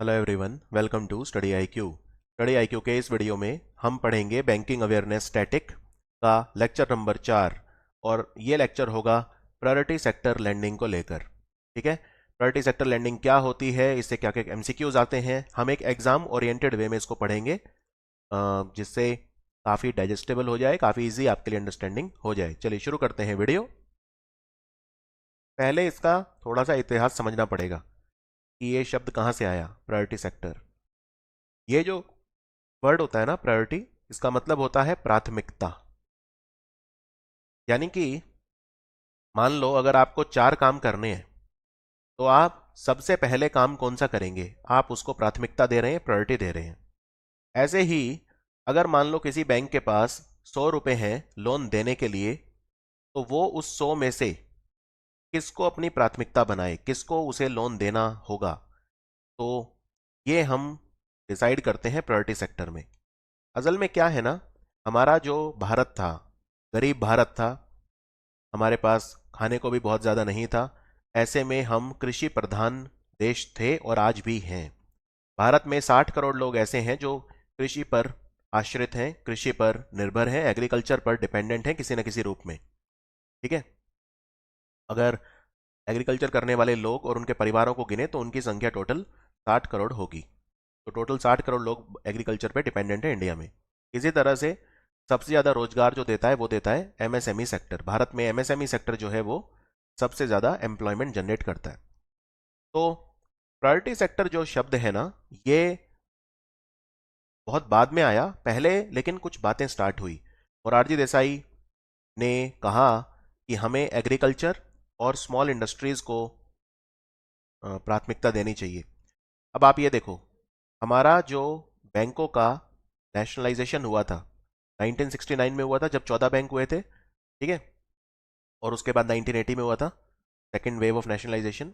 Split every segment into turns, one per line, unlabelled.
Hello everyone, welcome to study IQ. Study IQ के इस video में हम पढ़ेंगे बैंकिंग अवेयरनेस स्टैटिक का लेक्चर नंबर 4। और ये लेक्चर होगा प्रायोरिटी सेक्टर लैंडिंग को लेकर। ठीक है, प्रायोरिटी सेक्टर लैंडिंग क्या होती है, इससे क्या क्या एमसीक्यूज आते हैं, हम एक एग्जाम ओरिएंटेड वे में इसको पढ़ेंगे, जिससे काफ़ी डाइजेस्टेबल हो जाए, काफ़ी इजी आपके लिए अंडरस्टैंडिंग हो जाए। चलिए शुरू करते हैं वीडियो। पहले इसका थोड़ा सा इतिहास समझना पड़ेगा कि ये शब्द कहाँ से आया, प्रायोरिटी सेक्टर। ये जो वर्ड होता है ना प्रायोरिटी, इसका मतलब होता है प्राथमिकता। यानी कि मान लो अगर आपको 4 काम करने हैं तो आप सबसे पहले काम कौन सा करेंगे, आप उसको प्राथमिकता दे रहे हैं, प्रायोरिटी दे रहे हैं। ऐसे ही अगर मान लो किसी बैंक के पास 100 रुपए हैं लोन देने के लिए, तो वो उस 100 में से किसको अपनी प्राथमिकता बनाए, किसको उसे लोन देना होगा, तो ये हम डिसाइड करते हैं प्रायोरिटी सेक्टर में। असल में क्या है ना, हमारा जो भारत था, गरीब भारत था, हमारे पास खाने को भी बहुत ज़्यादा नहीं था। ऐसे में हम कृषि प्रधान देश थे और आज भी हैं। भारत में 60 करोड़ लोग ऐसे हैं जो कृषि पर आश्रित हैं, कृषि पर निर्भर हैं, एग्रीकल्चर पर डिपेंडेंट हैं किसी न किसी रूप में। ठीक है, अगर एग्रीकल्चर करने वाले लोग और उनके परिवारों को गिने तो उनकी संख्या टोटल 60 करोड़ होगी। तो टोटल 60 करोड़ लोग एग्रीकल्चर पे डिपेंडेंट है इंडिया में। इसी तरह से सबसे ज़्यादा रोजगार जो देता है वो देता है एमएसएमई सेक्टर। भारत में एमएसएमई सेक्टर जो है वो सबसे ज़्यादा एम्प्लॉयमेंट जनरेट करता है। तो प्रायोरिटी सेक्टर जो शब्द है ना, ये बहुत बाद में आया, पहले लेकिन कुछ बातें स्टार्ट हुई। मोरारजी देसाई ने कहा कि हमें एग्रीकल्चर और स्मॉल इंडस्ट्रीज को प्राथमिकता देनी चाहिए। अब आप ये देखो, हमारा जो बैंकों का नेशनलाइजेशन हुआ था 1969 में हुआ था, जब 14 बैंक हुए थे। ठीक है, और उसके बाद 1980 में हुआ था सेकेंड वेव ऑफ नेशनलाइजेशन।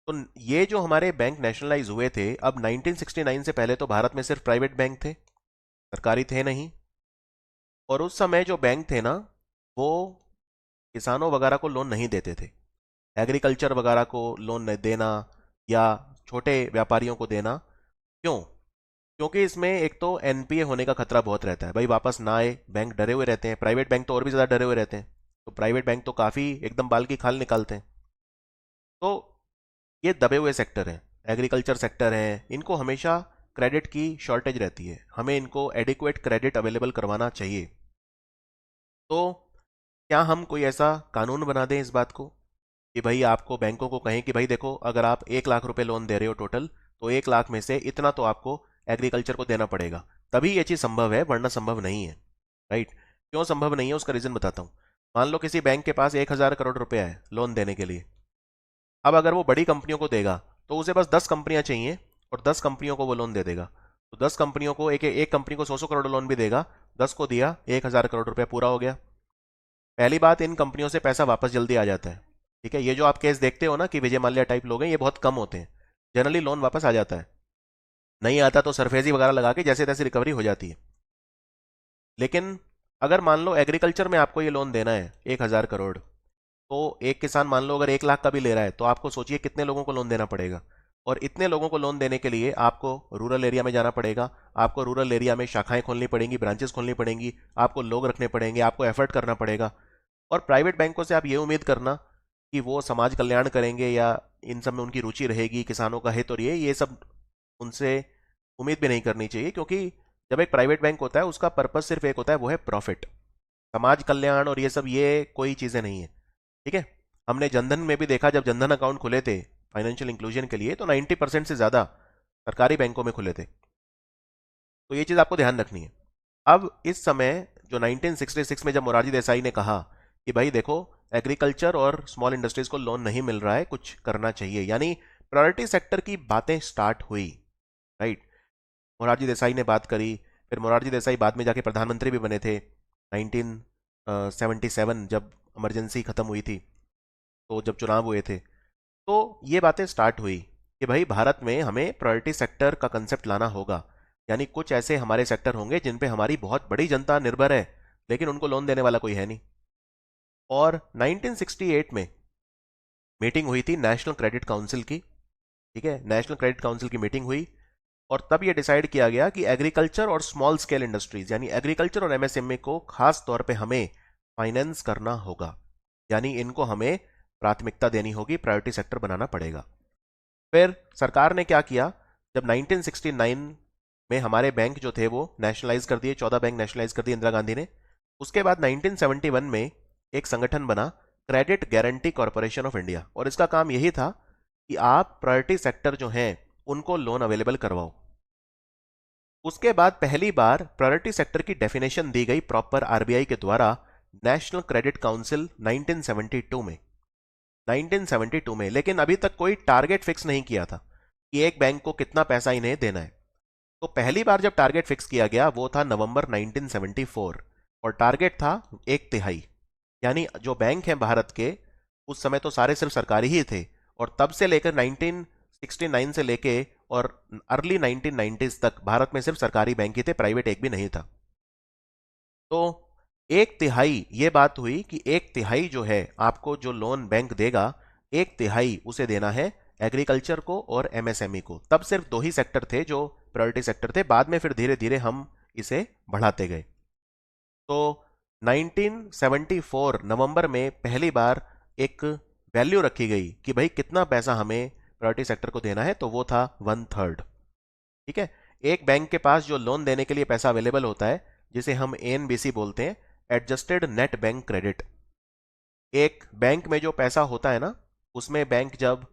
तो ये जो हमारे बैंक नेशनलाइज हुए थे, अब 1969 से पहले तो भारत में सिर्फ प्राइवेट बैंक थे, सरकारी थे नहीं। और उस समय जो बैंक थे ना, वो किसानों वगैरह को लोन नहीं देते थे। एग्रीकल्चर वगैरह को लोन देना या छोटे व्यापारियों को देना, क्यों? क्योंकि इसमें एक तो एनपीए होने का खतरा बहुत रहता है, भाई वापस ना आए, बैंक डरे हुए रहते हैं। प्राइवेट बैंक तो और भी ज़्यादा डरे हुए रहते हैं। तो प्राइवेट बैंक तो काफ़ी एकदम बाल की खाल निकालते हैं। तो ये दबे हुए सेक्टर हैं, एग्रीकल्चर सेक्टर हैं, इनको हमेशा क्रेडिट की शॉर्टेज रहती है, हमें इनको एडिक्वेट क्रेडिट अवेलेबल करवाना चाहिए। तो क्या हम कोई ऐसा कानून बना दें इस बात को कि भाई आपको बैंकों को कहें कि भाई देखो, अगर आप 1 लाख रुपए लोन दे रहे हो टोटल, तो 1 लाख में से इतना तो आपको एग्रीकल्चर को देना पड़ेगा, तभी ये चीज़ संभव है, वरना संभव नहीं है। राइट? क्यों संभव नहीं है, उसका रीज़न बताता हूँ। मान लो किसी बैंक के पास 1,000 करोड़ रुपया है लोन देने के लिए। अब अगर वो बड़ी कंपनियों को देगा तो उसे बस 10 कंपनियां चाहिए और 10 कंपनियों को वो लोन दे देगा। तो 10 कंपनियों को, एक एक कंपनी को 100-100 करोड़ लोन भी देगा, 10 को दिया, 1,000 करोड़ रुपया पूरा हो गया। पहली बात, इन कंपनियों से पैसा वापस जल्दी आ जाता है। ठीक है, ये जो आप केस देखते हो ना कि विजय माल्या टाइप लोग हैं, ये बहुत कम होते हैं। जनरली लोन वापस आ जाता है, नहीं आता तो सरफेसी वगैरह लगा के जैसे तैसे रिकवरी हो जाती है। लेकिन अगर मान लो एग्रीकल्चर में आपको ये लोन देना है 1,000 करोड़, तो एक किसान मान लो अगर 1 लाख का भी ले रहा है, तो आपको सोचिए कितने लोगों को लोन देना पड़ेगा। और इतने लोगों को लोन देने के लिए आपको रूरल एरिया में जाना पड़ेगा, आपको रूरल एरिया में शाखाएं खोलनी पड़ेंगी, ब्रांचेस खोलनी पड़ेंगी, आपको लोग रखने पड़ेंगे, आपको एफर्ट करना पड़ेगा। और प्राइवेट बैंकों से आप ये उम्मीद करना कि वो समाज कल्याण करेंगे या इन सब में उनकी रुचि रहेगी, किसानों का हित और ये सब उनसे उम्मीद भी नहीं करनी चाहिए। क्योंकि जब एक प्राइवेट बैंक होता है, उसका पर्पज सिर्फ एक होता है, वो है प्रॉफिट। समाज कल्याण और ये सब, ये कोई चीज़ें नहीं है। ठीक है, हमने जनधन में भी देखा, जब जनधन अकाउंट खुले थे फाइनेंशियल इंक्लूजन के लिए, तो 90% से ज़्यादा सरकारी बैंकों में खुले थे। तो ये चीज़ आपको ध्यान रखनी है। अब इस समय जो 1966 में जब मोरारजी देसाई ने कहा कि भाई देखो, एग्रीकल्चर और स्मॉल इंडस्ट्रीज को लोन नहीं मिल रहा है, कुछ करना चाहिए, यानी प्रायोरिटी सेक्टर की बातें स्टार्ट हुई। राइट? मोरारजी देसाई ने बात करी, फिर मोरारजी देसाई बाद में जाके प्रधानमंत्री भी बने थे 1977, जब इमरजेंसी खत्म हुई थी, तो जब चुनाव हुए थे, तो ये बातें स्टार्ट हुई कि भाई भारत में हमें प्रायोरिटी सेक्टर का कंसेप्ट लाना होगा। यानी कुछ ऐसे हमारे सेक्टर होंगे जिन पे हमारी बहुत बड़ी जनता निर्भर है, लेकिन उनको लोन देने वाला कोई है नहीं। और 1968 में मीटिंग हुई थी नेशनल क्रेडिट काउंसिल की। ठीक है, नेशनल क्रेडिट काउंसिल की मीटिंग हुई, और तब ये डिसाइड किया गया कि एग्रीकल्चर और स्मॉल स्केल इंडस्ट्रीज यानी एग्रीकल्चर और एमएसएमई को खास तौर पे हमें फाइनेंस करना होगा, यानी इनको हमें प्राथमिकता देनी होगी, प्रायोरिटी सेक्टर बनाना पड़ेगा। फिर सरकार ने क्या किया, जब 1969 में हमारे बैंक जो थे वो नेशनलाइज कर दिए, 14 बैंक नेशनलाइज कर दिए इंदिरा गांधी ने। उसके बाद 1971 में एक संगठन बना, credit guarantee corporation of India, और इसका काम यही था कि आप प्रायोरिटी सेक्टर जो हैं उनको लोन अवेलेबल करवाओ। उसके बाद पहली बार प्रायोरिटी सेक्टर की डेफिनेशन दी गई प्रॉपर आरबीआई के द्वारा नेशनल क्रेडिट काउंसिल 1972 में। 1972 में, लेकिन अभी तक कोई टारगेट फिक्स नहीं किया था कि एक बैंक को कितना पैसा इन्हें देना है। तो पहली बार जब टारगेट फिक्स किया गया वो था नवंबर 1974, और टारगेट था एक तिहाई, यानी जो बैंक हैं भारत के उस समय तो सारे सिर्फ सरकारी ही थे, और तब से लेकर 1969 से लेके और अर्ली 1990s तक भारत में सिर्फ सरकारी बैंक ही थे, प्राइवेट एक भी नहीं था। तो एक तिहाई, ये बात हुई कि एक तिहाई जो है आपको जो लोन बैंक देगा, एक तिहाई उसे देना है एग्रीकल्चर को और एमएसएमई को। तब सिर्फ दो ही सेक्टर थे जो प्रायोरिटी सेक्टर थे, बाद में फिर धीरे धीरे हम इसे बढ़ाते गए। तो 1974 नवंबर में पहली बार एक वैल्यू रखी गई कि भाई कितना पैसा हमें प्रायोरिटी सेक्टर को देना है, तो वो था 1/3। ठीक है, एक बैंक के पास जो लोन देने के लिए पैसा अवेलेबल होता है, जिसे हम एएनबीसी बोलते हैं, एडजस्टेड नेट बैंक क्रेडिट। एक बैंक में जो पैसा होता है ना, उसमें बैंक जब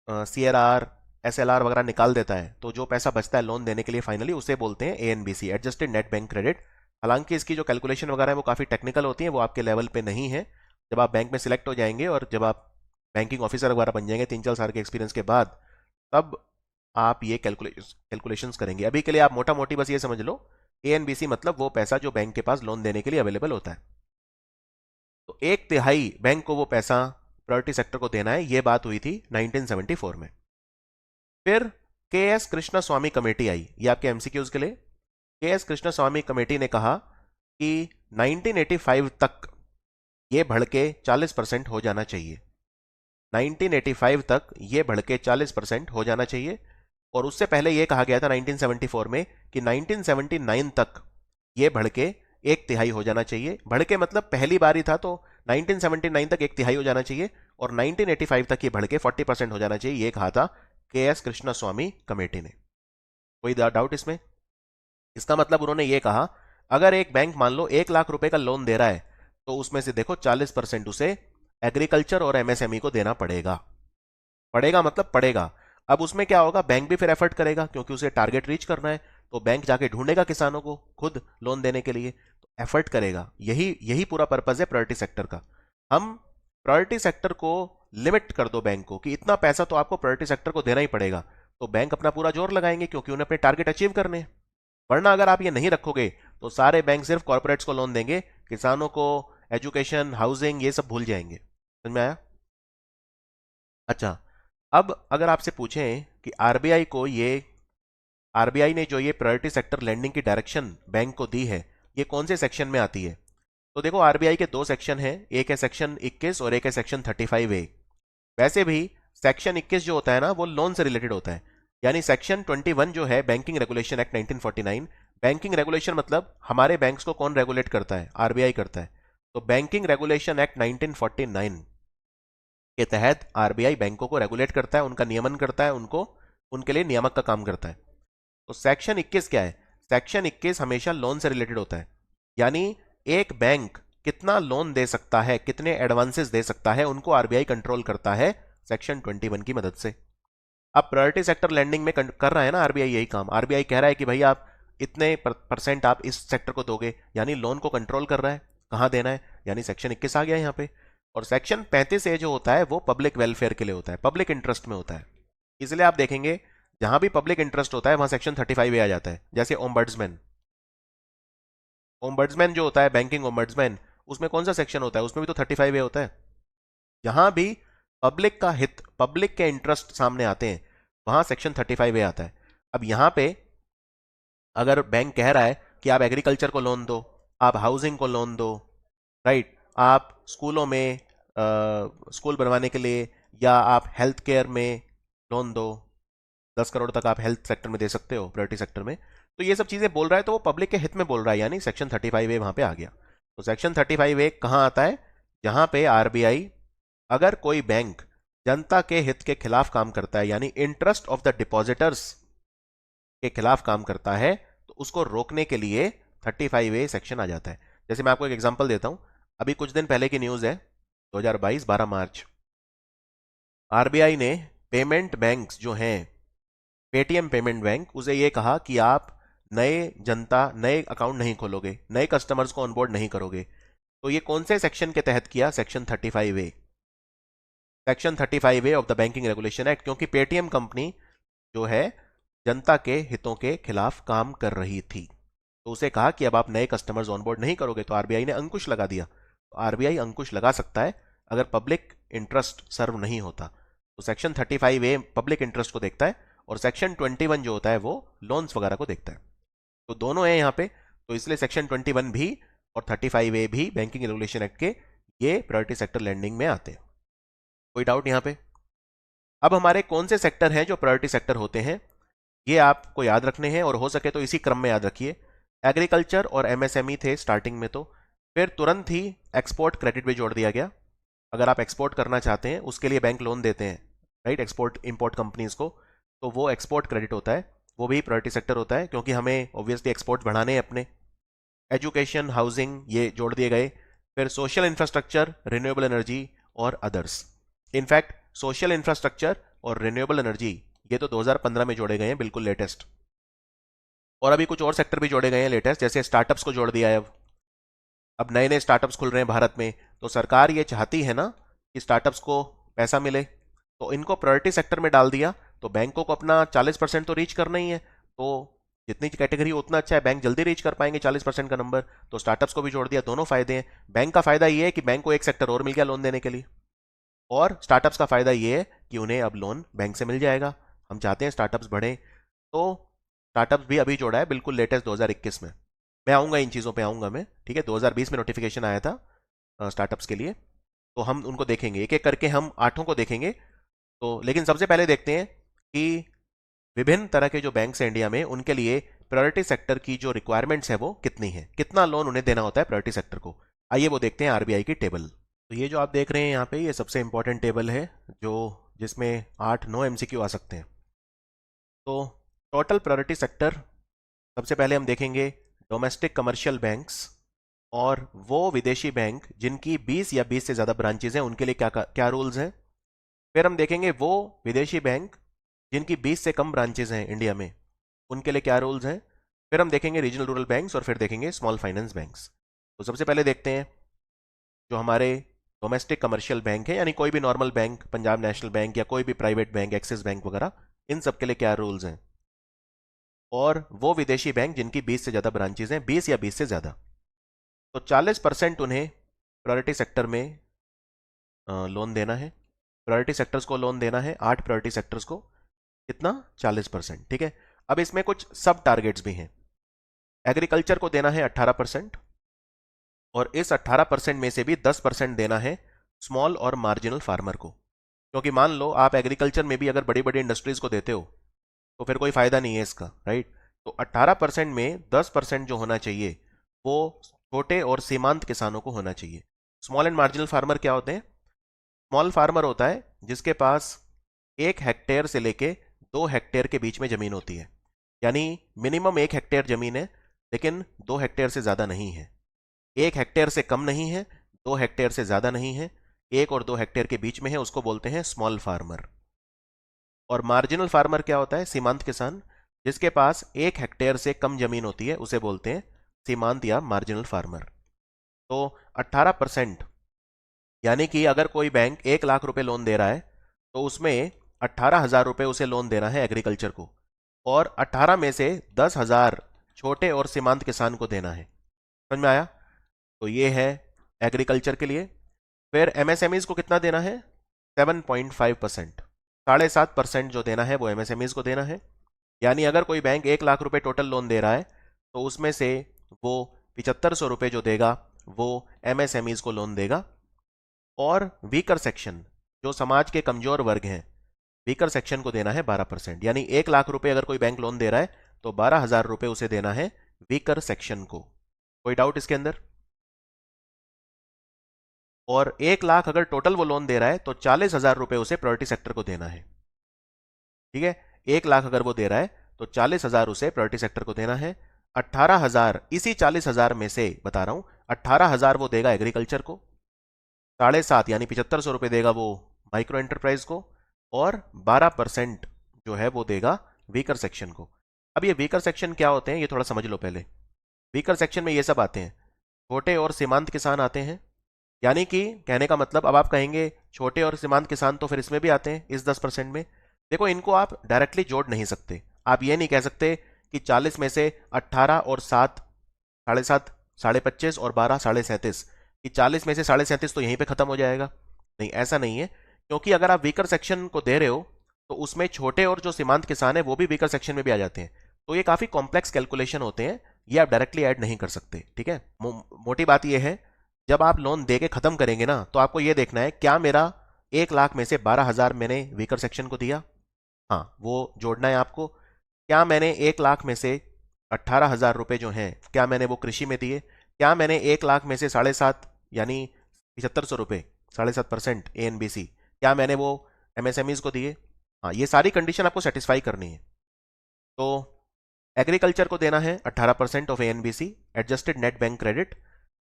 सीआरआर एसएलआर वगैरह निकाल देता है, तो जो पैसा बचता है लोन देने के लिए फाइनली, उसे बोलते हैं एएनबीसी, एडजस्टेड नेट बैंक क्रेडिट। हालांकि इसकी जो कैलकुलेशन वगैरह है वो काफ़ी टेक्निकल होती है, वो आपके लेवल पे नहीं है। जब आप बैंक में सिलेक्ट हो जाएंगे और जब आप बैंकिंग ऑफिसर वगैरह बन जाएंगे 3-4 साल के एक्सपीरियंस के बाद, तब आप ये कैलकुलेशंस करेंगे। अभी के लिए आप मोटा मोटी बस ये समझ लो, एएनबीसी मतलब वो पैसा जो बैंक के पास लोन देने के लिए अवेलेबल होता है। तो एक तिहाई बैंक को वो पैसा प्रायोरिटी सेक्टर को देना है, ये बात हुई थी 1974 में। फिर के एस कृष्णा स्वामी कमेटी आई, ये आपके एमसीक्यूज के लिए। के एस कृष्णा स्वामी कमेटी ने कहा कि 1985 तक ये बढ़ के 40% हो जाना चाहिए। 1985 तक ये बढ़ के 40% हो जाना चाहिए, और उससे पहले ये कहा गया था 1974 में कि 1979 तक ये बढ़ के एक तिहाई हो जाना चाहिए। बढ़ के मतलब पहली बार ही था, तो 1979 तक एक तिहाई हो जाना चाहिए, और 1985 तक ये बढ़ के 40% हो जाना चाहिए, ये कहा था के एस कृष्णा स्वामी कमेटी ने। कोई डाउट इसमें? इसका मतलब उन्होंने ये कहा, अगर एक बैंक मान लो 1 लाख रुपए का लोन दे रहा है, तो उसमें से देखो 40% उसे एग्रीकल्चर और एमएसएमई को देना पड़ेगा। पड़ेगा मतलब पड़ेगा। अब उसमें क्या होगा, बैंक भी फिर एफर्ट करेगा क्योंकि उसे टारगेट रीच करना है, तो बैंक जाके ढूंढेगा किसानों को खुद लोन देने के लिए, तो एफर्ट करेगा। यही यही पूरा पर्पज है प्रायोरिटी सेक्टर का। हम प्रायोरिटी सेक्टर को लिमिट कर दो बैंक को कि इतना पैसा तो आपको प्रायोरिटी सेक्टर को देना ही पड़ेगा, तो बैंक अपना पूरा जोर लगाएंगे क्योंकि उन्हें अपने टारगेट अचीव करने हैं। वरना अगर आप ये नहीं रखोगे तो सारे बैंक सिर्फ कॉर्पोरेट्स को लोन देंगे, किसानों को एजुकेशन हाउसिंग ये सब भूल जाएंगे। समझ में आया? अच्छा, अब अगर आपसे पूछें कि आरबीआई ने जो ये प्रायोरिटी सेक्टर लेंडिंग की डायरेक्शन बैंक को दी है, ये कौन से सेक्शन में आती है? तो देखो, आरबीआई के दो सेक्शन हैं, एक है सेक्शन 21 और एक है सेक्शन 35A। वैसे भी सेक्शन 21 जो होता है ना, वो लोन से रिलेटेड होता है, यानी सेक्शन 21 जो है banking regulation act 1949। Banking regulation मतलब हमारे बैंक्स को कौन रेगुलेट करता है? आरबीआई करता है। तो बैंकिंग रेगुलेशन एक्ट 1949 के तहत आरबीआई बैंकों को रेगुलेट करता है, उनका नियमन करता है, उनको उनके लिए नियामक का काम करता है। तो सेक्शन 21 क्या है? सेक्शन 21 हमेशा लोन से रिलेटेड होता है, यानी एक बैंक कितना लोन दे सकता है, कितने एडवांसेस दे सकता है, उनको आरबीआई कंट्रोल करता है सेक्शन 21 की मदद से। अब प्रायोरिटी सेक्टर लैंडिंग में कर रहा है ना आरबीआई यही काम। आरबीआई कह रहा है कि भाई आप इतने परसेंट आप इस सेक्टर को दोगे, यानी लोन को कंट्रोल कर रहा है कहाँ देना है, यानी सेक्शन 21 आ गया यहाँ पे। और सेक्शन 35A जो होता है वो पब्लिक वेलफेयर के लिए होता है, पब्लिक इंटरेस्ट में होता है। इसलिए आप देखेंगे जहां भी पब्लिक इंटरेस्ट होता है वहां सेक्शन 35A आ जाता है। जैसे ओम्बड्समैन, ओम्बड्समैन जो होता है बैंकिंग ओम्बड्समैन, उसमें कौन सा सेक्शन होता है? उसमें भी तो 35A होता है। जहां भी पब्लिक का हित, पब्लिक के इंटरेस्ट सामने आते हैं, वहां सेक्शन 35A आता है। अब यहां पे अगर बैंक कह रहा है कि आप एग्रीकल्चर को लोन दो, आप हाउसिंग को लोन दो, राइट, आप स्कूलों में स्कूल बनवाने के लिए, या आप हेल्थ केयर में लोन दो, 10 करोड़ तक आप हेल्थ सेक्टर में दे सकते हो, प्रायोरिटी सेक्टर में। तो ये सब चीज़ें बोल रहा है तो वो पब्लिक के हित में बोल रहा है, यानी सेक्शन 35A वहाँ पे आ गया। तो सेक्शन 35A कहाँ आता है? जहाँ पे आरबीआई अगर कोई बैंक जनता के हित के खिलाफ काम करता है, यानी इंटरेस्ट ऑफ द डिपॉजिटर्स के खिलाफ काम करता है, तो उसको रोकने के लिए 35A सेक्शन आ जाता है। जैसे मैं आपको एक एग्जांपल देता हूं, अभी कुछ दिन पहले की न्यूज़ है, 2022 12 मार्च, आरबीआई ने पेमेंट बैंक्स जो हैं, पेटीएम पेमेंट बैंक, उसे ये कहा कि आप नए अकाउंट नहीं खोलोगे, नए कस्टमर्स को ऑनबोर्ड नहीं करोगे। तो ये कौन से सेक्शन के तहत किया? Section 35A। Section 35A of the banking regulation act, क्योंकि पेटीएम कंपनी जो है जनता के हितों के खिलाफ काम कर रही थी। तो उसे कहा कि अब आप नए कस्टमर्स ऑनबोर्ड नहीं करोगे, तो आरबीआई ने अंकुश लगा दिया। तो आरबीआई अंकुश लगा सकता है अगर पब्लिक इंटरेस्ट सर्व नहीं होता। तो सेक्शन 35A पब्लिक इंटरेस्ट को देखता है, और सेक्शन 21 जो होता है वो लोन्स वगैरह को देखता है। तो दोनों है यहाँ पे, तो इसलिए सेक्शन 21 भी और 35A भी बैंकिंग रेगुलेशन एक्ट के ये प्रायोरिटी सेक्टर लैंडिंग में आते हैं। कोई डाउट यहाँ पे? अब हमारे कौन से सेक्टर हैं जो प्रायोरिटी सेक्टर होते हैं, ये आपको याद रखने हैं, और हो सके तो इसी क्रम में याद रखिए। एग्रीकल्चर और एमएसएमई थे स्टार्टिंग में, तो फिर तुरंत ही एक्सपोर्ट क्रेडिट भी जोड़ दिया गया। अगर आप एक्सपोर्ट करना चाहते हैं उसके लिए बैंक लोन देते हैं, राइट, एक्सपोर्ट इंपोर्ट कंपनीज को, तो वो एक्सपोर्ट क्रेडिट होता है, वो भी प्रायोरिटी सेक्टर होता है, क्योंकि हमें ऑब्वियसली एक्सपोर्ट बढ़ाने हैं अपने। एजुकेशन, हाउसिंग, ये जोड़ दिए गए। फिर सोशल इंफ्रास्ट्रक्चर, रिन्यूएबल एनर्जी और अदर्स। इनफैक्ट सोशल इंफ्रास्ट्रक्चर और रिन्यूएबल एनर्जी ये तो 2015 में जोड़े गए हैं, बिल्कुल लेटेस्ट। और अभी कुछ और सेक्टर भी जोड़े गए हैं लेटेस्ट, जैसे स्टार्टअप्स को जोड़ दिया है। अब नए नए स्टार्टअप्स खुल रहे हैं भारत में, तो सरकार ये चाहती है ना कि स्टार्टअप्स को पैसा मिले, तो इनको प्रायोरिटी सेक्टर में डाल दिया। तो बैंकों को अपना 40% तो रीच करना ही है, तो जितनी कैटेगरी उतना अच्छा है, बैंक जल्दी रीच कर पाएंगे 40% का नंबर। तो स्टार्टअप्स को भी जोड़ दिया, दोनों फायदे हैं। बैंक का फायदा ये है कि बैंक को एक सेक्टर और मिल गया लोन देने के लिए, और स्टार्टअप्स का फायदा ये है कि उन्हें अब लोन बैंक से मिल जाएगा। हम चाहते हैं स्टार्टअप्स बढ़े, तो स्टार्टअप्स भी अभी जोड़ा है, बिल्कुल लेटेस्ट 2021 में। मैं आऊँगा, इन चीज़ों पे आऊँगा मैं, ठीक है। 2020 में नोटिफिकेशन आया था स्टार्टअप्स के लिए, तो हम उनको देखेंगे, एक एक करके हम आठों को देखेंगे। तो लेकिन सबसे पहले देखते हैं कि विभिन्न तरह के जो बैंक्स हैं इंडिया में, उनके लिए प्रायोरिटी सेक्टर की जो रिक्वायरमेंट्स है वो कितनी है, कितना लोन उन्हें देना होता है प्रायोरिटी सेक्टर को। आइए वो देखते हैं आरबीआई की टेबल। तो ये जो आप देख रहे हैं यहाँ पे, ये सबसे इंपॉर्टेंट टेबल है, जो जिसमें 8-9 एमसीक्यू आ सकते हैं। तो टोटल प्रायोरिटी सेक्टर, सबसे पहले हम देखेंगे डोमेस्टिक कमर्शियल बैंक्स, और वो विदेशी बैंक जिनकी 20 या 20 से ज़्यादा ब्रांचेज हैं, उनके लिए क्या क्या रूल्स हैं। फिर हम देखेंगे वो विदेशी बैंक जिनकी 20 से कम ब्रांचेज हैं इंडिया में, उनके लिए क्या रूल्स हैं। फिर हम देखेंगे रीजनल रूरल बैंक्स, और फिर देखेंगे स्मॉल फाइनेंस बैंक्स। तो सबसे पहले देखते हैं जो हमारे डोमेस्टिक कमर्शियल बैंक है, यानी कोई भी normal bank, Punjab national bank या कोई भी प्राइवेट बैंक, एक्सिस बैंक वगैरह, इन सब के लिए क्या रूल्स हैं। और वो विदेशी बैंक जिनकी 20 से ज़्यादा ब्रांचेज हैं, 20 या 20 से ज़्यादा, तो 40% उन्हें प्रायोरिटी सेक्टर में लोन देना है। प्रायोरिटी सेक्टर्स को लोन देना है, 8 प्रायोरिटी सेक्टर्स को, कितना? 40%, ठीक है। अब इसमें कुछ सब टारगेट्स भी हैं। एग्रीकल्चर को देना है 18%, और इस 18% में से भी 10% देना है स्मॉल और मार्जिनल फार्मर को, क्योंकि मान लो आप एग्रीकल्चर में भी अगर बड़ी बड़ी इंडस्ट्रीज को देते हो तो फिर कोई फायदा नहीं है इसका, राइट। तो 18% में 10% जो होना चाहिए वो छोटे और सीमांत किसानों को होना चाहिए। स्मॉल एंड मार्जिनल फार्मर क्या होते हैं? स्मॉल फार्मर होता है जिसके पास 1 हेक्टेयर से लेके 2 हेक्टेयर के बीच में जमीन होती है, यानी मिनिमम 1 हेक्टेयर जमीन है, लेकिन 2 हेक्टेयर से ज्यादा नहीं है। 1 हेक्टेयर से कम नहीं है, 2 हेक्टेयर से ज्यादा नहीं है, 1 और 2 हेक्टेयर के बीच में है, उसको बोलते हैं स्मॉल फार्मर। और मार्जिनल फार्मर क्या होता है? सीमांत किसान, जिसके पास 1 हेक्टेयर से कम जमीन होती है, उसे बोलते हैं सीमांत या मार्जिनल फार्मर। तो 18%, यानी कि अगर कोई बैंक 1 लाख रुपए लोन दे रहा है, तो उसमें 18,000 रुपए उसे लोन देना है एग्रीकल्चर को, और 18 में से 10,000 छोटे और सीमांत किसान को देना है। समझ में आया? तो ये है एग्रीकल्चर के लिए। फिर एमएसएमईज को कितना देना है? 7.5%, 7.5% जो देना है वो एमएसएमईज को देना है। यानी अगर कोई बैंक 1 लाख रुपए टोटल लोन दे रहा है, तो उसमें से वो 7500 रुपए जो देगा वो एमएसएमईज को लोन देगा। और वीकर सेक्शन, जो समाज के कमजोर वर्ग हैं, वीकर सेक्शन को देना है 12%। यानी 1 लाख रुपए अगर कोई बैंक लोन दे रहा है तो 12,000 रुपए उसे देना है वीकर सेक्शन को। कोई डाउट इसके अंदर? और 1 लाख अगर टोटल वो लोन दे रहा है तो 40,000 रुपए उसे प्रायोरिटी सेक्टर को देना है। ठीक है, 1 लाख अगर वो दे रहा है तो 40,000 उसे प्रायोरिटी सेक्टर को देना है। 18,000 इसी 40,000 में से बता रहा हूं, 18,000 वो देगा एग्रीकल्चर को, 7.5 यानी 7500 रुपए देगा वो माइक्रो एंटरप्राइज को, और 12% जो है वो देगा वीकर सेक्शन को। अब ये वीकर सेक्शन क्या होते हैं ये थोड़ा समझ लो पहले। वीकर सेक्शन में ये सब आते हैं, छोटे और सीमांत किसान आते हैं। यानी कि कहने का मतलब, अब आप कहेंगे छोटे और सीमांत किसान तो फिर इसमें भी आते हैं इस 10% में। देखो, इनको आप डायरेक्टली जोड़ नहीं सकते। आप ये नहीं कह सकते कि 40 में से 18 और 7 7.5 25 और 12 37 कि 40 में से 37 तो यहीं पे खत्म हो जाएगा। नहीं, ऐसा नहीं है, क्योंकि अगर आप वीकर सेक्शन को दे रहे हो तो उसमें छोटे और जो सीमांत किसान है वो भी वीकर सेक्शन में भी आ जाते हैं। तो ये काफी कॉम्प्लेक्स कैलकुलेशन होते हैं, ये आप डायरेक्टली ऐड नहीं कर सकते। ठीक है, मोटी बात ये है, जब आप लोन दे के खत्म करेंगे ना तो आपको ये देखना है क्या मेरा 1 लाख में से 12,000 मैंने वीकर सेक्शन को दिया, हाँ वो जोड़ना है आपको। क्या मैंने 1 लाख में से 18,000 रुपए जो हैं क्या मैंने वो कृषि में दिए? क्या मैंने 1 लाख में से 7.5 यानी 7500 रुपए, 7.5% ANBC, क्या मैंने वो MSMEs को दिए? हाँ, ये सारी कंडीशन आपको सेटिस्फाई करनी है। तो एग्रीकल्चर को देना है 18% of ANBC adjusted net bank credit,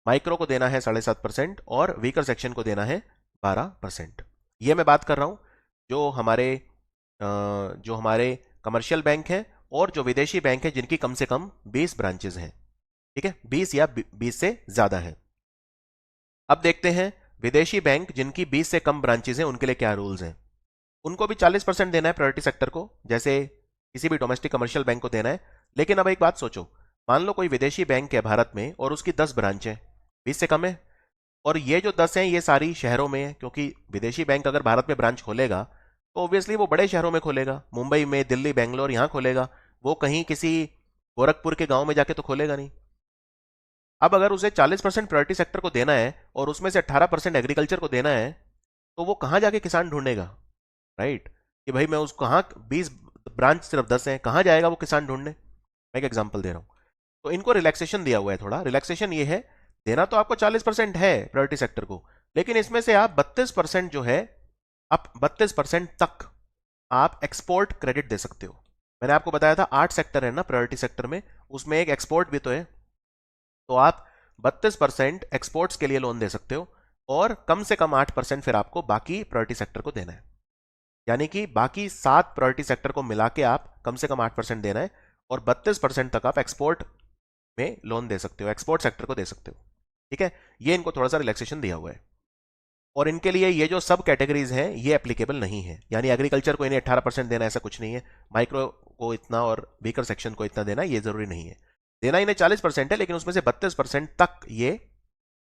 micro को देना है 7.5% और वीकर सेक्शन को देना है 12%। ये मैं बात कर रहा हूं जो हमारे कमर्शियल बैंक हैं और जो विदेशी बैंक हैं जिनकी कम से कम 20 ब्रांचेज हैं। ठीक है, 20 या 20 से ज्यादा है। अब देखते हैं विदेशी बैंक जिनकी 20 से कम ब्रांचेज हैं उनके लिए क्या रूल्स हैं। उनको भी 40% देना है प्रायोरिटी सेक्टर को, जैसे किसी भी डोमेस्टिक कमर्शियल बैंक को देना है। लेकिन अब एक बात सोचो, मान लो कोई विदेशी बैंक है भारत में और उसकी 10 ब्रांच है, 20 से कम है, और ये जो 10 हैं ये सारी शहरों में है, क्योंकि विदेशी बैंक अगर भारत में ब्रांच खोलेगा तो ऑब्वियसली वो बड़े शहरों में खोलेगा, मुंबई में, दिल्ली, बेंगलोर, यहां खोलेगा। वो कहीं किसी गोरखपुर के गांव में जाके तो खोलेगा नहीं। अब अगर उसे 40% प्रायोरिटी सेक्टर को देना है और उसमें से 18% एग्रीकल्चर को देना है, तो वो कहां जाके किसान ढूंढेगा? राइट, कि भाई मैं उस कहां 20 ब्रांच सिर्फ 10 है, कहां जाएगा वो किसान ढूंढने? मैं एक एग्जांपल दे रहा हूं। तो इनको रिलैक्सेशन दिया हुआ है, थोड़ा रिलैक्सेशन ये है, देना तो आपको 40% है प्रायोरिटी सेक्टर को, लेकिन इसमें से आप 32% जो है, आप 32% तक आप एक्सपोर्ट क्रेडिट दे सकते हो। मैंने आपको बताया था 8 सेक्टर है ना प्रायोरिटी सेक्टर में, उसमें एक एक्सपोर्ट भी तो है। तो आप 32% एक्सपोर्ट्स के लिए लोन दे सकते हो और कम से कम 8% फिर आपको बाकी प्रायोरिटी सेक्टर को देना है। यानी कि बाकी 7 प्रायोरिटी सेक्टर को मिला के आप कम से कम 8% देना है और 32% तक आप एक्सपोर्ट में लोन दे सकते हो, एक्सपोर्ट सेक्टर को दे सकते हो। ठीक है, ये इनको थोड़ा सा रिलैक्सेशन दिया हुआ है। और इनके लिए ये जो सब कैटेगरीज हैं ये एप्लीकेबल नहीं है, यानी एग्रीकल्चर को इन्हें 18% देना ऐसा कुछ नहीं है, माइक्रो को इतना और वीकर सेक्शन को इतना देना ये जरूरी नहीं है। देना इन्हें 40% है, लेकिन उसमें से 32% तक ये,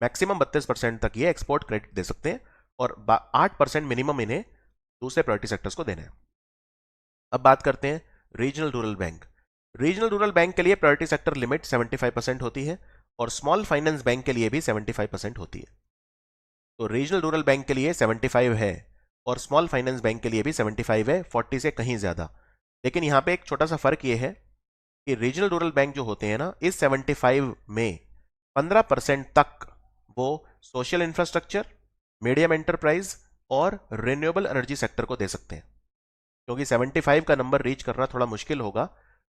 मैक्सिमम 32% तक ये एक्सपोर्ट क्रेडिट दे सकते हैं और 8% मिनिमम इन्हें दूसरे प्रायोरिटी सेक्टर्स को देना है। अब बात करते हैं regional rural bank. Regional rural bank के लिए प्रायोरिटी सेक्टर लिमिट 75% होती है और स्मॉल फाइनेंस बैंक के लिए भी 75% होती है। तो रीजनल रूरल बैंक के लिए 75 है और स्मॉल फाइनेंस बैंक के लिए भी 75 है, 40 से कहीं ज्यादा। लेकिन यहां पे एक छोटा सा फर्क ये है कि रीजनल रूरल बैंक जो होते हैं ना, इस 75 में 15% तक वो सोशल इंफ्रास्ट्रक्चर, मीडियम एंटरप्राइज और रिन्यूएबल एनर्जी सेक्टर को दे सकते हैं। क्योंकि 75 का नंबर रीच करना थोड़ा मुश्किल होगा,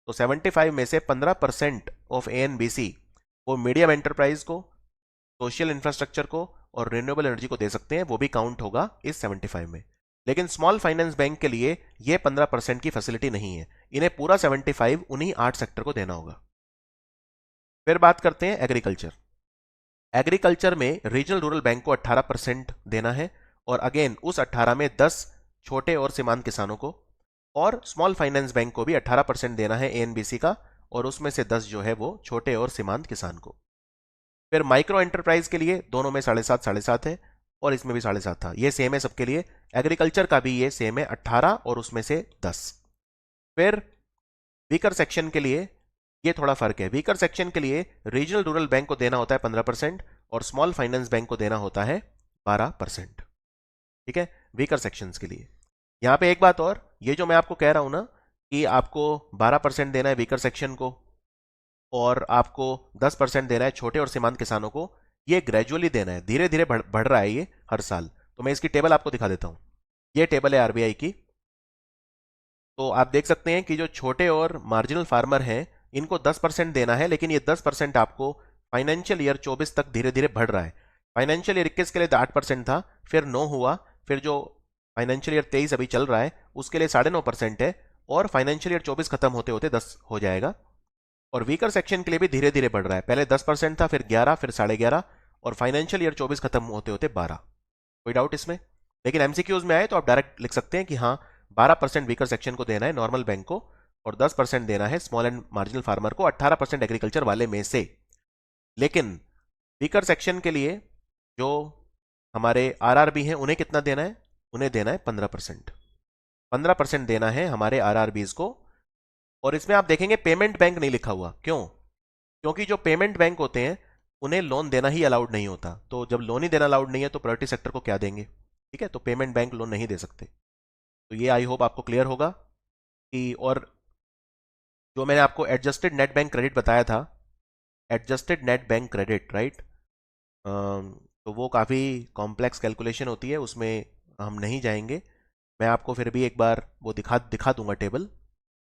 तो 75 में से 15% ऑफ ANBC वो मीडियम एंटरप्राइज को, सोशल इंफ्रास्ट्रक्चर को और रिन्यूएबल एनर्जी को दे सकते हैं, वो भी काउंट होगा इस 75 में। लेकिन स्मॉल फाइनेंस बैंक के लिए ये 15% की फैसिलिटी नहीं है, इन्हें पूरा 75 उन्हीं 8 सेक्टर को देना होगा। फिर बात करते हैं एग्रीकल्चर। एग्रीकल्चर में रीजनल रूरल बैंक को 18% देना है और अगेन उस 18 में 10 छोटे और सीमांत किसानों को, और स्मॉल फाइनेंस बैंक को भी 18% देना है ANBC का, और उसमें से 10 जो है वो छोटे और सीमांत किसान को। फिर माइक्रो एंटरप्राइज के लिए दोनों में 7.5 है और इसमें भी 7.5 था, ये सेम है सबके लिए। एग्रीकल्चर का भी ये सेम है, 18 और उसमें से 10। फिर वीकर सेक्शन के लिए ये थोड़ा फर्क है, वीकर सेक्शन के लिए रीजनल रूरल बैंक को देना होता है 15% और स्मॉल फाइनेंस बैंक को देना होता है 12%। ठीक है, वीकर सेक्शंस के लिए। यहाँ पे एक बात और, ये जो मैं आपको कह रहा हूँ ना कि आपको 12% देना है वीकर सेक्शन को और आपको 10% देना है छोटे और सीमांत किसानों को, ये ग्रेजुअली देना है, धीरे धीरे बढ़ रहा है ये हर साल। तो मैं इसकी टेबल आपको दिखा देता हूँ। ये टेबल है आरबीआई की। तो आप देख सकते हैं कि जो छोटे और मार्जिनल फार्मर हैं इनको 10% देना है, लेकिन ये 10% आपको फाइनेंशियल ईयर 24 तक धीरे धीरे बढ़ रहा है। फाइनेंशियल ईयर 21 के लिए 8% था, फिर 9 हुआ, फिर जो फाइनेंशियल ईयर 23 अभी चल रहा है उसके लिए 9.5% है, और फाइनेंशियल ईयर 24 खत्म होते होते 10 हो जाएगा। और वीकर सेक्शन के लिए भी धीरे धीरे बढ़ रहा है, पहले 10% था, फिर 11, फिर 11.5, और फाइनेंशियल ईयर 24 खत्म होते होते 12। कोई डाउट इसमें? लेकिन एमसीक्यूज में आए तो आप डायरेक्ट लिख सकते हैं कि हाँ 12% वीकर सेक्शन को देना है नॉर्मल बैंक को, और 10% देना है स्मॉल एंड मार्जिनल फार्मर को, 18% एग्रीकल्चर वाले में से। लेकिन वीकर सेक्शन के लिए जो हमारे आरआरबी हैं उन्हें कितना देना है? उन्हें देना है 15%। 15% देना है हमारे आरआरबीज को। और इसमें आप देखेंगे पेमेंट बैंक नहीं लिखा हुआ, क्यों? क्योंकि जो पेमेंट बैंक होते हैं उन्हें लोन देना ही अलाउड नहीं होता। तो जब लोन ही देना अलाउड नहीं है तो प्रायोरिटी सेक्टर को क्या देंगे? ठीक है, तो पेमेंट बैंक लोन नहीं दे सकते। तो ये आई होप आपको क्लियर होगा कि, और जो मैंने आपको एडजस्टेड नेट बैंक क्रेडिट बताया था, adjusted net bank credit, right, तो वो काफ़ी कॉम्प्लेक्स कैलकुलेशन होती है, उसमें हम नहीं जाएंगे। मैं आपको फिर भी एक बार वो दिखा दिखा दूंगा टेबल।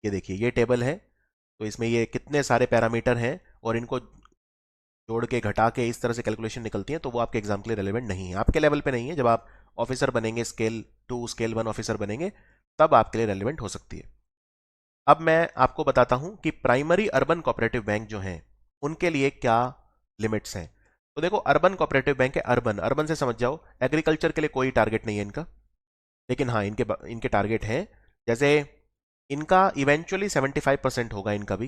ये देखिए, ये टेबल है। तो इसमें ये कितने सारे पैरामीटर हैं और इनको जोड़ के घटा के इस तरह से कैलकुलेशन निकलती है, तो वो आपके एग्जाम के लिए रेलेवेंट नहीं है, आपके लेवल पे नहीं है। जब आप ऑफिसर बनेंगे, स्केल 2 स्केल 1 ऑफिसर बनेंगे, तब आपके लिए रेलेवेंट हो सकती है। अब मैं आपको बताता हूं कि प्राइमरी अर्बन कोऑपरेटिव बैंक जो हैं उनके लिए क्या लिमिट्स हैं। तो देखो, अर्बन कोऑपरेटिव बैंक है, अर्बन अर्बन से समझ जाओ, एग्रीकल्चर के लिए कोई टारगेट नहीं है इनका, लेकिन हाँ इनके इनके टारगेट हैं। जैसे इनका इवेंचुअली 75% होगा, इनका भी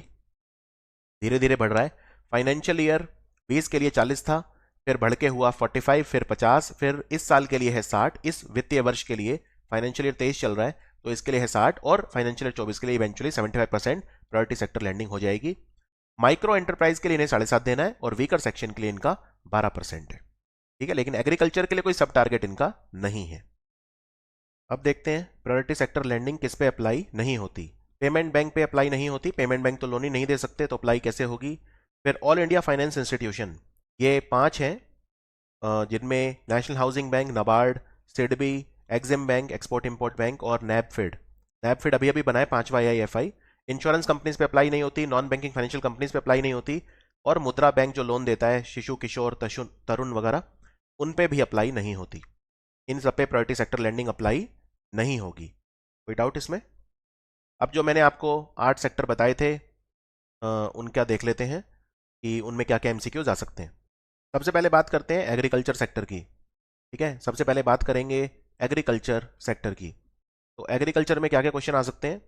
धीरे धीरे बढ़ रहा है। फाइनेंशियल ईयर 20 के लिए 40 था, फिर बढ़ के हुआ 45, फिर 50, फिर इस साल के लिए है 60, इस वित्तीय वर्ष के लिए। फाइनेंशियल ईयर 23 चल रहा है तो इसके लिए है 60, और फाइनेंशियल ईयर 24 के लिए इवेंचुअली 75% प्रायोरिटी सेक्टर लैंडिंग हो जाएगी। माइक्रो एंटरप्राइज के लिए इन्हें 7.5 देना है, और वीकर सेक्शन के लिए इनका 12% है। ठीक है, लेकिन एग्रीकल्चर के लिए कोई सब टारगेट इनका नहीं है। अब देखते हैं प्रायोरिटी सेक्टर लैंडिंग किस पे अप्लाई नहीं होती। पेमेंट बैंक पे अप्लाई नहीं होती, पेमेंट बैंक तो लोन ही नहीं दे सकते, तो अप्लाई कैसे होगी? फिर ऑल इंडिया फाइनेंस इंस्टीट्यूशन, ये 5 हैं, जिनमें national housing bank, NABARD, SIDBI, EXIM bank, export import bank, और नैबफिड। नैबफिड अभी अभी बनाए, 5वां AIFI। इंश्योरेंस कंपनीज पे अप्लाई नहीं होती, नॉन बैंकिंग फाइनेंशियल कंपनीज पे अप्लाई नहीं होती, और मुद्रा बैंक जो लोन देता है शिशु किशोर तरुण वगैरह, उन पे भी अप्लाई नहीं होती। इन सब पे प्रायोरिटी सेक्टर लैंडिंग अप्लाई नहीं होगी। कोई डाउट इसमें? अब जो मैंने आपको 8 सेक्टर बताए थे, उनका देख लेते हैं कि उनमें क्या क्या MCQs आ सकते हैं। सबसे पहले बात करते हैं एग्रीकल्चर सेक्टर की। ठीक है, सबसे पहले बात करेंगे एग्रीकल्चर सेक्टर की। तो एग्रीकल्चर में क्या क्या क्वेश्चन आ सकते हैं?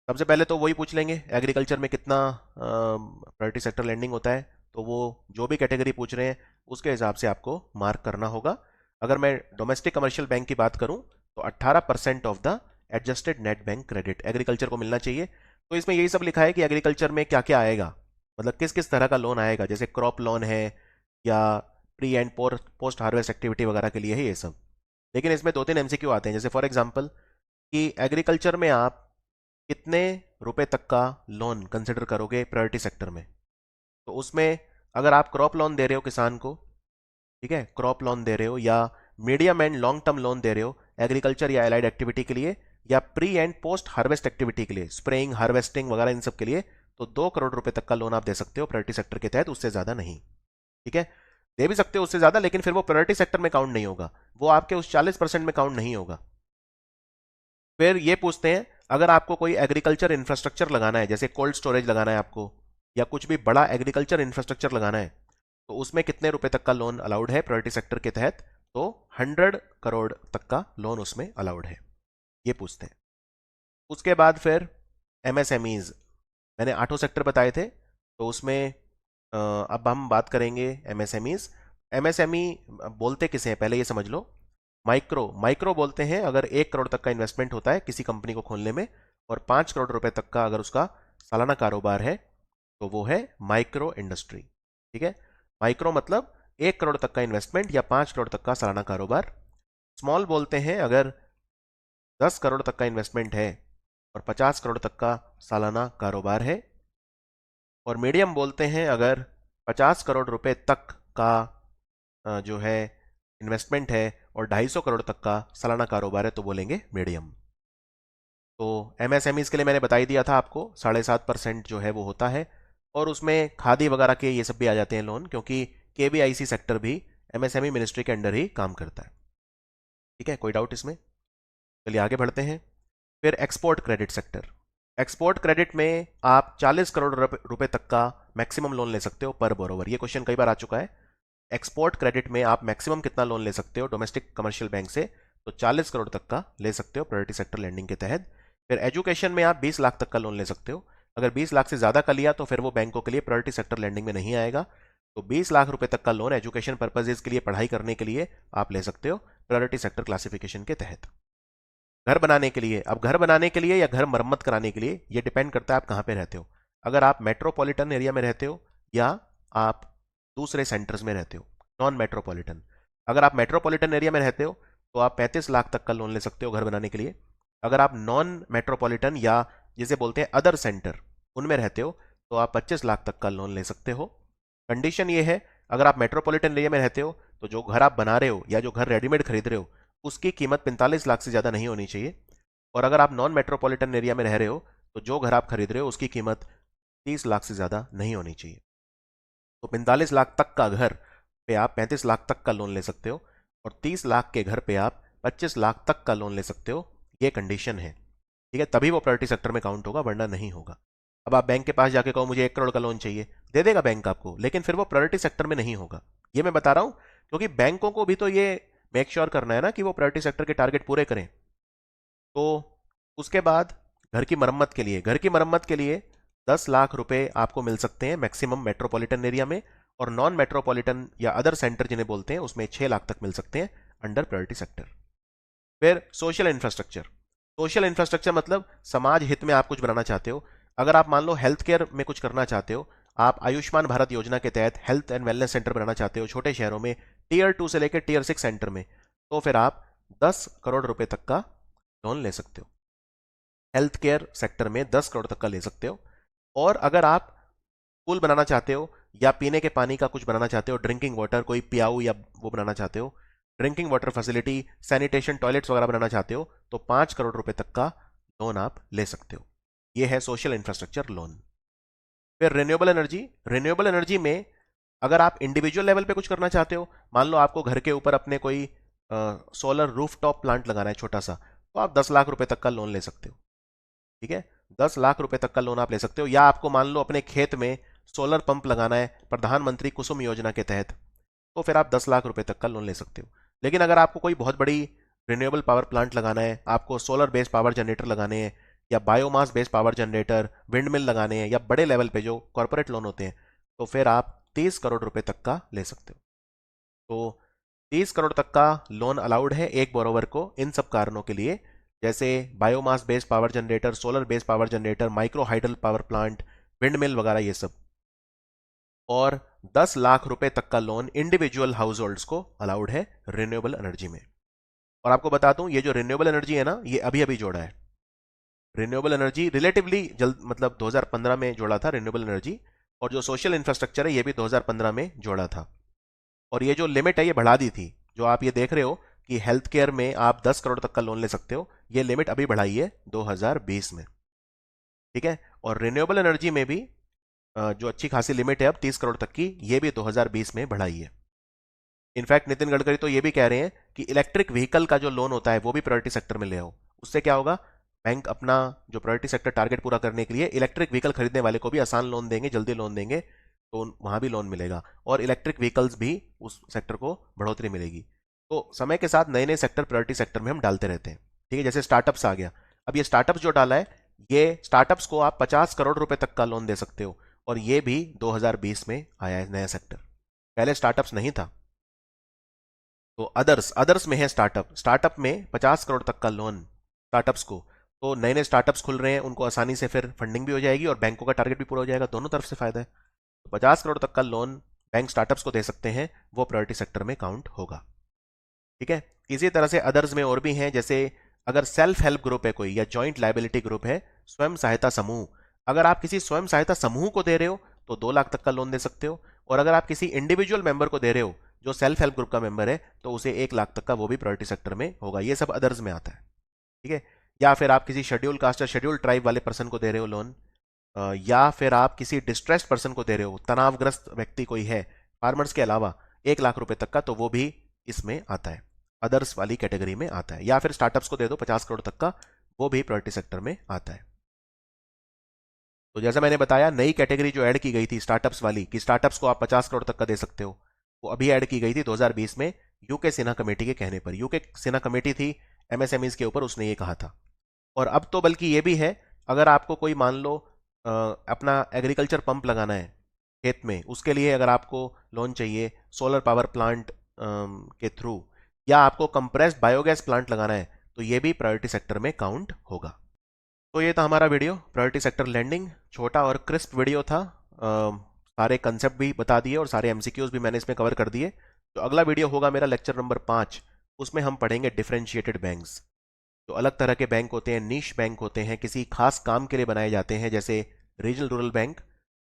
सबसे पहले तो वही पूछ लेंगे, एग्रीकल्चर में कितना प्रायोरिटी सेक्टर लैंडिंग होता है। तो वो जो भी कैटेगरी पूछ रहे हैं उसके हिसाब से आपको मार्क करना होगा। अगर मैं डोमेस्टिक कमर्शियल बैंक की बात करूं तो 18% of the adjusted net bank credit agriculture को मिलना चाहिए। तो इसमें यही सब लिखा है कि एग्रीकल्चर में क्या क्या आएगा, मतलब किस किस तरह का लोन आएगा, जैसे क्रॉप लोन है, या pre and post harvest activity वगैरह के लिए है ये सब। लेकिन इसमें 2-3 MCQ आते हैं, जैसे फॉर एग्जाम्पल कि एग्रीकल्चर में आप कितने रुपए तक का लोन कंसिडर करोगे प्रायोरिटी सेक्टर में। तो उसमें अगर आप क्रॉप लोन दे रहे हो किसान को, ठीक है, क्रॉप लोन दे रहे हो, या medium and long term loan दे रहे हो एग्रीकल्चर या एलाइड एक्टिविटी के लिए, या pre and post harvest activity के लिए, स्प्रेइंग, हार्वेस्टिंग वगैरह इन सब के लिए, तो 2 करोड़ रुपए तक का लोन आप दे सकते हो प्रायोरिटी सेक्टर के तहत, उससे ज्यादा नहीं। ठीक है, दे भी सकते हो उससे ज्यादा, लेकिन फिर वो प्रायोरिटी सेक्टर में काउंट नहीं होगा, वो आपके उस 40% में काउंट नहीं होगा। फिर ये पूछते हैं, अगर आपको कोई एग्रीकल्चर इंफ्रास्ट्रक्चर लगाना है, जैसे कोल्ड स्टोरेज लगाना है आपको, या कुछ भी बड़ा एग्रीकल्चर इंफ्रास्ट्रक्चर लगाना है, तो उसमें कितने रुपए तक का लोन अलाउड है प्रायोरिटी सेक्टर के तहत? तो 100 करोड़ तक का लोन उसमें अलाउड है, ये पूछते हैं। उसके बाद फिर MSMEs, मैंने 8 सेक्टर बताए थे, तो उसमें अब हम बात करेंगे MSMEs। MSME बोलते किसे हैं पहले ये समझ लो। माइक्रो माइक्रो बोलते हैं अगर 1 करोड़ तक का इन्वेस्टमेंट होता है किसी कंपनी को खोलने में, और 5 करोड़ रुपए तक का अगर उसका सालाना कारोबार है, तो वो है माइक्रो इंडस्ट्री। ठीक है, माइक्रो मतलब 1 करोड़ तक का इन्वेस्टमेंट या 5 करोड़ तक का सालाना कारोबार। स्मॉल बोलते हैं अगर 10 करोड़ तक का इन्वेस्टमेंट है और 50 करोड़ तक का सालाना कारोबार है। और मीडियम बोलते हैं अगर 50 करोड़ रुपए तक का जो है इन्वेस्टमेंट है और 250 करोड़ तक का सालाना कारोबार है तो बोलेंगे मीडियम। तो एमएसएमईज के लिए मैंने बता ही दिया था आपको, 7.5% जो है वो होता है। और उसमें खादी वगैरह के ये सब भी आ जाते हैं लोन, क्योंकि केबीआईसी सेक्टर भी एमएसएमई मिनिस्ट्री के अंडर ही काम करता है। ठीक है, कोई डाउट इसमें? चलिए आगे बढ़ते हैं। फिर export credit sector. Export credit में आप 40 करोड़ रुपए तक का मैक्सिमम लोन ले सकते हो पर बोरोवर। ये क्वेश्चन कई बार आ चुका है। एक्सपोर्ट क्रेडिट में आप मैक्सिमम कितना लोन ले सकते हो डोमेस्टिक कमर्शियल बैंक से? तो 40 करोड़ तक का ले सकते हो प्रायोरिटी सेक्टर लैंडिंग के तहत। फिर एजुकेशन में आप 20 लाख तक का लोन ले सकते हो। अगर 20 लाख से ज़्यादा का लिया तो फिर वो बैंकों के लिए प्रायोरिटी सेक्टर लैंडिंग में नहीं आएगा। तो 20 लाख रुपए तक का लोन एजुकेशन पर्पजेज के लिए, पढ़ाई करने के लिए आप ले सकते हो प्रायोरिटी सेक्टर क्लासिफिकेशन के तहत। घर बनाने के लिए, अब घर बनाने के लिए या घर मरम्मत कराने के लिए, ये डिपेंड करता है आप कहाँ पे रहते हो। अगर आप मेट्रोपॉलिटन एरिया में रहते हो या आप दूसरे सेंटर्स में रहते हो, नॉन मेट्रोपॉलिटन। अगर आप मेट्रोपॉलिटन एरिया में रहते हो तो आप 35 लाख तक का लोन ले सकते हो घर बनाने के लिए। अगर आप नॉन मेट्रोपॉलिटन या जिसे बोलते हैं अदर सेंटर, उनमें रहते हो तो आप 25 लाख तक का लोन ले सकते हो। कंडीशन ये है, अगर आप मेट्रोपॉलिटन एरिया में रहते हो तो जो घर आप बना रहे हो या जो घर रेडीमेड खरीद रहे हो उसकी कीमत 45 लाख से ज़्यादा नहीं होनी चाहिए। और अगर आप नॉन मेट्रोपॉलिटन एरिया में रह रहे हो तो जो घर आप खरीद रहे हो उसकी कीमत 30 लाख से ज़्यादा नहीं होनी चाहिए। तो 45 लाख तक का घर पे आप 35 लाख तक का लोन ले सकते हो और 30 लाख के घर पे आप 25 लाख तक का लोन ले सकते हो। ये कंडीशन है, ठीक है? तभी वो प्रायोरिटी सेक्टर में काउंट होगा, वरना नहीं होगा। अब आप बैंक के पास जाके कहो मुझे 1 करोड़ का लोन चाहिए, दे देगा बैंक आपको, लेकिन फिर वो प्रायोरिटी सेक्टर में नहीं होगा। ये मैं बता रहा हूं क्योंकि बैंकों को भी तो ये मेक श्योर करना है ना कि वो प्रायोरिटी सेक्टर के टारगेट पूरे करें। तो उसके बाद घर की मरम्मत के लिए 10 लाख रुपए आपको मिल सकते हैं मैक्सिमम मेट्रोपॉलिटन एरिया में, और नॉन मेट्रोपॉलिटन या अदर सेंटर जिन्हें बोलते हैं उसमें 6 लाख तक मिल सकते हैं अंडर प्रायोरिटी सेक्टर। फिर सोशल इंफ्रास्ट्रक्चर। सोशल इंफ्रास्ट्रक्चर मतलब समाज हित में आप कुछ बनाना चाहते हो। अगर आप मान लो हेल्थ केयर में कुछ करना चाहते हो, आप आयुष्मान भारत योजना के तहत हेल्थ एंड वेलनेस सेंटर बनाना चाहते हो छोटे शहरों में, टीयर 2 से लेकर टीयर 6 सेंटर में, तो फिर आप 10 करोड़ रुपए तक का लोन ले सकते हो। हेल्थ केयर सेक्टर में 10 करोड़ तक का ले सकते हो। और अगर आप पुल बनाना चाहते हो या पीने के पानी का कुछ बनाना चाहते हो, ड्रिंकिंग वाटर, कोई पियाऊ या वो बनाना चाहते हो, drinking water facility, sanitation, toilets वगैरह बनाना चाहते हो, तो 5 करोड़ रुपए तक का लोन आप ले सकते हो। ये है सोशल इंफ्रास्ट्रक्चर लोन। फिर रिन्यूएबल एनर्जी। रिन्यूएबल एनर्जी में अगर आप इंडिविजुअल लेवल पे कुछ करना चाहते हो, मान लो आपको घर के ऊपर अपने कोई सोलर रूफटॉप प्लांट लगाना है छोटा सा, तो आप 10 लाख रुपए तक का लोन ले सकते हो। ठीक है, 10 लाख रुपए तक का लोन आप ले सकते हो। या आपको मान लो अपने खेत में सोलर पंप लगाना है प्रधानमंत्री कुसुम योजना के तहत, तो फिर आप 10 लाख रुपए तक का लोन ले सकते हो। लेकिन अगर आपको कोई बहुत बड़ी रिन्यूएबल पावर प्लांट लगाना है, आपको सोलर बेस्ड पावर जनरेटर लगाने हैं या biomass based power generator, wind mill लगाने हैं या बड़े लेवल पे जो कॉर्पोरेट लोन होते हैं, तो फिर आप 30 करोड़ रुपए तक का ले सकते हो। तो 30 करोड़ तक का लोन अलाउड है एक बोरोवर को इन सब कारणों के लिए, जैसे biomass based power generator, solar based power generator, micro hydel power plant, wind mill वगैरह ये सब। और 10 लाख रुपए तक का लोन इंडिविजुअल हाउस होल्ड्स को अलाउड है रिन्यूएबल एनर्जी में। और आपको बता दूं, ये जो रिन्यूएबल एनर्जी है ना, ये अभी अभी जोड़ा है। रिन्यूएबल एनर्जी रिलेटिवली जल्द, मतलब 2015 में जोड़ा था रिन्यूएबल एनर्जी। और जो सोशल इंफ्रास्ट्रक्चर है ये भी 2015 में जोड़ा था। और ये जो लिमिट है ये बढ़ा दी थी। जो आप ये देख रहे हो कि हेल्थ केयर में आप 10 करोड़ तक का लोन ले सकते हो, ये लिमिट अभी बढ़ाई है 2020 में। ठीक है, और रिन्यूएबल एनर्जी में भी जो अच्छी खासी लिमिट है अब 30 करोड़ तक की, ये भी 2020 में बढ़ाई है। इनफैक्ट नितिन गडकरी तो ये भी कह रहे हैं कि इलेक्ट्रिक व्हीकल का जो लोन होता है वो भी प्रायोरिटी सेक्टर में ले आओ। उससे क्या होगा, बैंक अपना जो प्रायोरिटी सेक्टर टारगेट पूरा करने के लिए इलेक्ट्रिक व्हीकल खरीदने वाले को भी आसान लोन देंगे, जल्दी लोन देंगे, तो वहां भी लोन मिलेगा और इलेक्ट्रिक व्हीकल्स भी उस सेक्टर को बढ़ोतरी मिलेगी। तो समय के साथ नए नए सेक्टर प्रायोरिटी सेक्टर में हम डालते रहते हैं। ठीक है, जैसे स्टार्टअप्स आ गया। अब ये स्टार्टअप्स जो डाला है, ये स्टार्टअप्स को आप 50 करोड़ रुपए तक का लोन दे सकते हो, और ये भी 2020 में आया है नया सेक्टर। पहले स्टार्टअप्स नहीं था। तो अदर्स, अदर्स में है स्टार्टअप। स्टार्टअप में 50 करोड़ तक का लोन स्टार्टअप्स को। तो नए नए स्टार्टअप्स खुल रहे हैं, उनको आसानी से फिर फंडिंग भी हो जाएगी और बैंकों का टारगेट भी पूरा हो जाएगा, दोनों तरफ से फायदा है। तो 50 करोड़ तक का लोन बैंक स्टार्टअप्स को दे सकते हैं, वो प्रायोरिटी सेक्टर में काउंट होगा। ठीक है, इसी तरह से अदर्स में और भी हैं, जैसे अगर सेल्फ हेल्प ग्रुप है कोई या जॉइंट लाइबिलिटी ग्रुप है, स्वयं सहायता समूह, अगर आप किसी स्वयं सहायता समूह को दे रहे हो तो 2 लाख तक का लोन दे सकते हो, और अगर आप किसी इंडिविजुअल मेंबर को दे रहे हो जो सेल्फ हेल्प ग्रुप का मेंबर है तो उसे 1 लाख तक का वो भी प्रायोरिटी सेक्टर में होगा। ये सब अदर्स में आता है, ठीक है। या फिर आप किसी शेड्यूल कास्ट या शेड्यूल ट्राइब वाले पर्सन को दे रहे हो लोन, या फिर आप किसी डिस्ट्रेस्ड पर्सन को दे रहे हो, तनावग्रस्त व्यक्ति कोई है फार्मर्स के अलावा, 1 लाख रुपए तक का, तो वो भी इसमें आता है, अदर्स वाली कैटेगरी में आता है। या फिर स्टार्टअप्स को दे दो 50 करोड़ तक का, वो भी प्रायोरिटी सेक्टर में आता है। तो जैसा मैंने बताया, नई कैटेगरी जो ऐड की गई थी स्टार्टअप्स वाली, कि स्टार्टअप्स को आप 50 करोड़ तक का दे सकते हो, वो अभी ऐड की गई थी 2020 में यूके सिन्हा कमेटी के कहने पर। यूके सिन्हा कमेटी थी एमएसएमईज के ऊपर, उसने ये कहा था। और अब तो बल्कि ये भी है, अगर आपको कोई मान लो अपना एग्रीकल्चर पंप लगाना है खेत में, उसके लिए अगर आपको लोन चाहिए सोलर पावर प्लांट के थ्रू, या आपको कंप्रेस्ड बायोगैस प्लांट लगाना है, तो ये भी प्रायोरिटी सेक्टर में काउंट होगा। तो ये था हमारा वीडियो प्रायोरिटी सेक्टर लैंडिंग, छोटा और क्रिस्प वीडियो था। सारे कंसेप्ट भी बता दिए और सारे एमसीक्यूज भी मैंने इसमें कवर कर दिए। तो अगला वीडियो होगा मेरा लेक्चर नंबर 5, उसमें हम पढ़ेंगे डिफरेंशिएटेड बैंक्स। जो अलग तरह के बैंक होते हैं, नीश बैंक होते हैं, किसी खास काम के लिए बनाए जाते हैं, जैसे regional rural bank,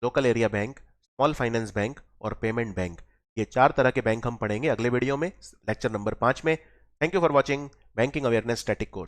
local area bank, small finance bank और पेमेंट बैंक। ये 4 तरह के बैंक हम पढ़ेंगे अगले वीडियो में, लेक्चर नंबर 5 में। Thank you for watching banking awareness static course.